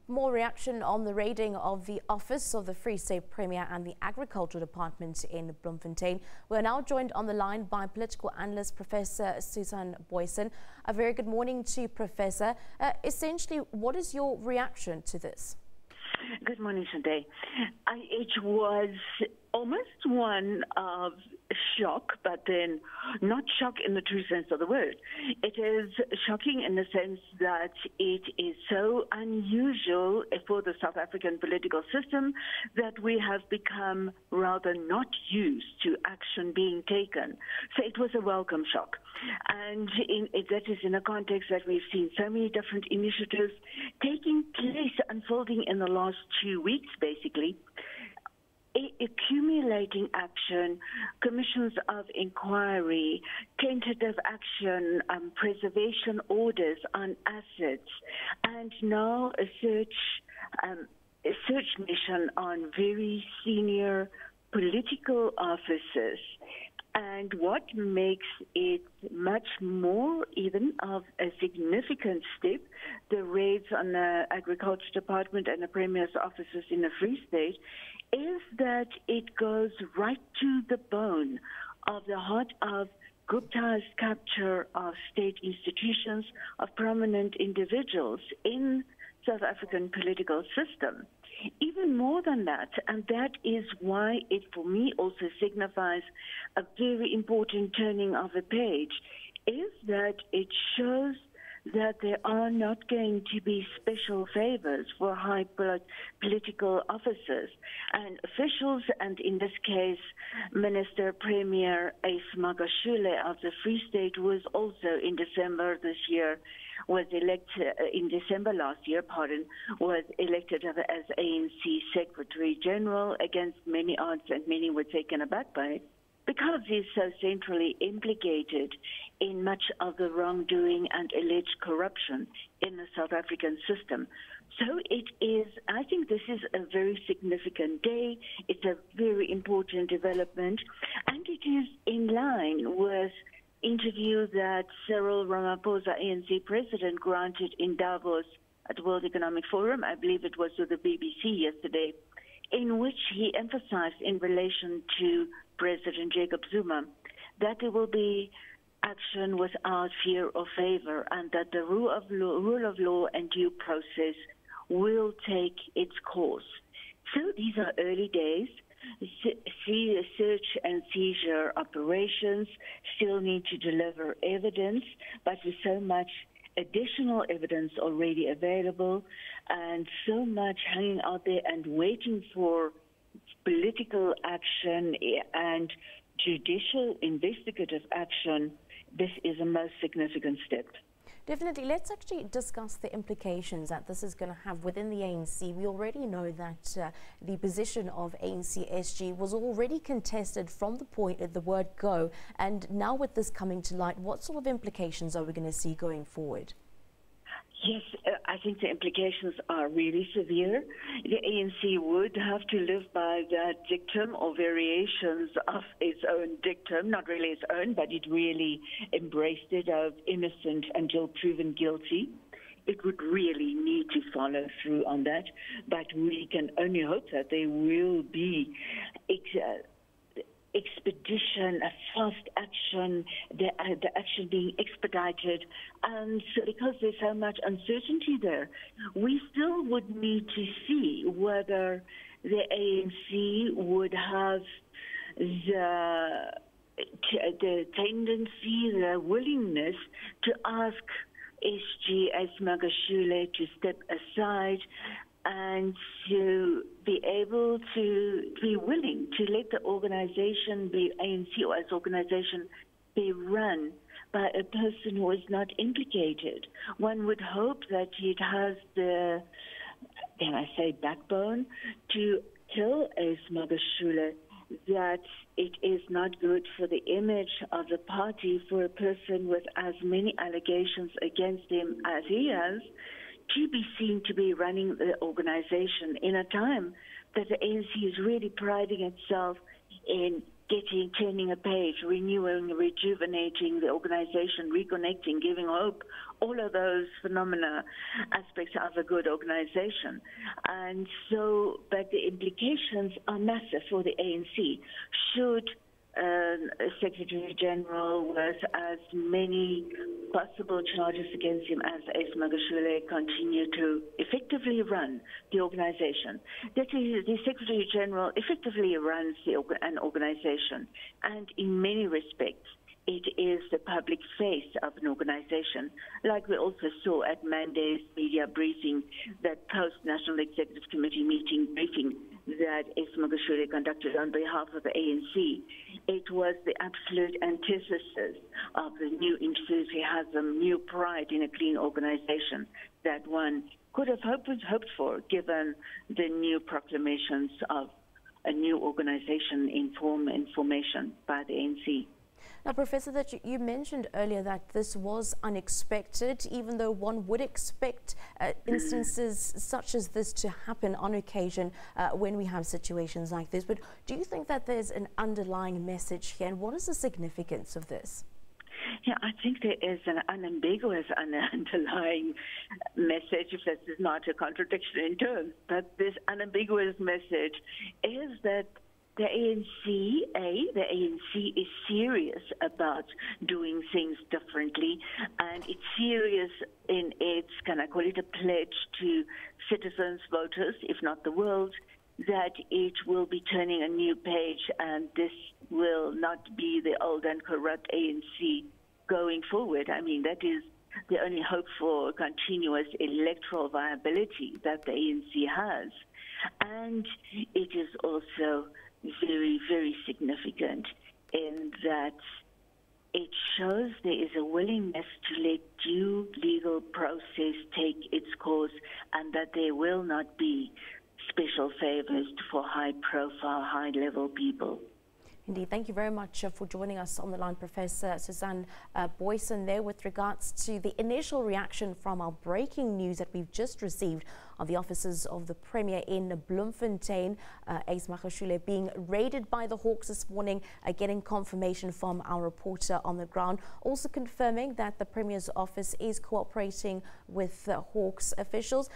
More reaction on the raiding of the office of the Free State Premier and the Agriculture Department in Bloemfontein. We are now joined on the line by political analyst Professor Susan Boysen. A very good morning to you, Professor. Essentially, what is your reaction to this? Good morning, Sunday. It was almost one of shock, but then not shock in the true sense of the word. It is shocking in the sense that it is so unusual for the South African political system that we have become rather not used to action being taken. So it was a welcome shock. And that is in a context that we've seen so many different initiatives taking place, unfolding in the last 2 weeks, basically. Accumulating action, commissions of inquiry, tentative action, preservation orders on assets, and now a search mission on very senior political officers. And what makes it much more even of a significant step, the raids on the Agriculture Department and the Premier's offices in the Free State, is that it goes right to the bone of the heart of Gupta's capture of state institutions, of prominent individuals in South African political system. Even more than that, and that is why it for me also signifies a very important turning of a page, is that it shows that there are not going to be special favors for high political officers and officials, and in this case, Minister Premier Ace Magashule of the Free State was also in December this year, was elected in December last year, was elected as ANC Secretary General against many odds, and many were taken aback by it, because he's so centrally implicated in much of the wrongdoing and alleged corruption in the South African system. So it is, I think this is a very significant day. It's a very important development, and it is in line with interview that Cyril Ramaphosa, ANC president, granted in Davos at the World Economic Forum. I believe it was with the BBC yesterday, in which he emphasized in relation to President Jacob Zuma that there will be action without fear or favor, and that the rule of law and due process will take its course. So these are early days. Search and seizure operations still need to deliver evidence, but with so much additional evidence already available and so much hanging out there and waiting for political action and judicial investigative action, this is a most significant step. Definitely. Let's actually discuss the implications that this is going to have within the ANC. We already know that the position of ANC SG was already contested from the point of the word go, and now with this coming to light, what sort of implications are we going to see going forward? Yes, I think the implications are really severe. The ANC would have to live by that dictum or variations of its own dictum, not really its own, but it really embraced it, of innocent until proven guilty. It would really need to follow through on that, but we can only hope that there will be expedition, a fast action, the action being expedited. And so because there's so much uncertainty there, we still would need to see whether the ANC would have the tendency, the willingness to ask SG as Magashule to step aside and to be able to be willing to let the organization be, ANC or as organization, be run by a person who is not implicated. One would hope that it has the, dare I say, backbone to tell Ace Magashule that it is not good for the image of the party for a person with as many allegations against him as he has to be seen to be running the organization in a time that the ANC is really priding itself in turning a page, renewing, rejuvenating the organization, reconnecting, giving hope all of those phenomena, aspects of a good organization. And so, but the implications are massive for the ANC. Should Secretary General with as many possible charges against him as Ace Magashule continue to effectively run the organization. That is, the Secretary General effectively runs an organization, and in many respects, it is the public face of an organization, like we also saw at Monday's media briefing, that post-National Executive Committee meeting briefing that S. Magashule conducted on behalf of the ANC. It was the absolute antithesis of the new enthusiasm, new pride in a clean organization that one could have hoped for, given the new proclamations of a new organization in formation by the ANC. Now, Professor, that you mentioned earlier that this was unexpected, even though one would expect instances such as this to happen on occasion when we have situations like this. But do you think that there's an underlying message here, and what is the significance of this? Yeah, I think there is an unambiguous underlying message, if this is not a contradiction in terms. But this unambiguous message is that the ANC is serious about doing things differently, and it's serious in its, can I call it, a pledge to citizens, voters, if not the world, that it will be turning a new page, and this will not be the old and corrupt ANC going forward. I mean, that is the only hope for continuous electoral viability that the ANC has. And it is also very, very significant in that it shows there is a willingness to let due legal process take its course, and that there will not be special favors for high-profile, high-level people. Indeed. Thank you very much for joining us on the line, Professor Susan Boysen, there with regards to the initial reaction from our breaking news that we've just received of the offices of the Premier in Bloemfontein, Ace Magashule being raided by the Hawks this morning, getting confirmation from our reporter on the ground, also confirming that the Premier's office is cooperating with Hawks officials.